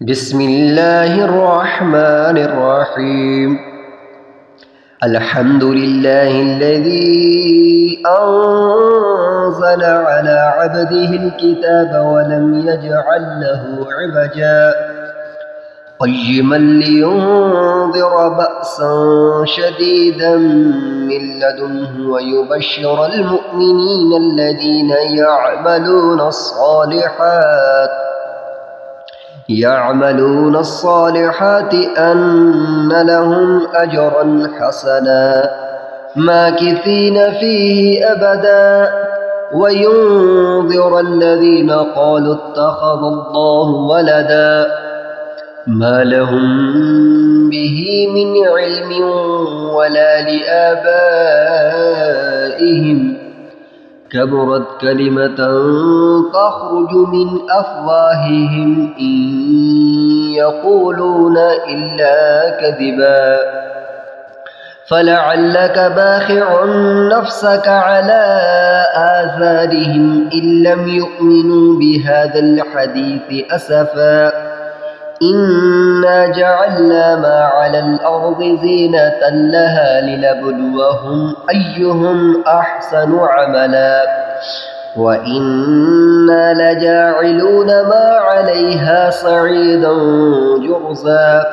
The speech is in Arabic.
بسم الله الرحمن الرحيم. الحمد لله الذي أنزل على عبده الكتاب ولم يجعل له عوجا قيما لينذر بأسا شديدا من لدنه ويبشر المؤمنين الذين يعملون الصالحات أن لهم أجرا حسنا ماكثين فيه أبدا وينذر الذين قالوا اتخذ الله ولدا ما لهم به من علم ولا لآبائهم كبرت كلمة تخرج من أفواههم إن يقولون إلا كذبا فلعلك باخع نفسك على آثارهم إن لم يؤمنوا بهذا الحديث أسفا إنا جعلنا ما على الأرض زينة لها لنبلوهم أيهم أحسن عملا وإنا لجاعلون ما عليها صعيدا جرزا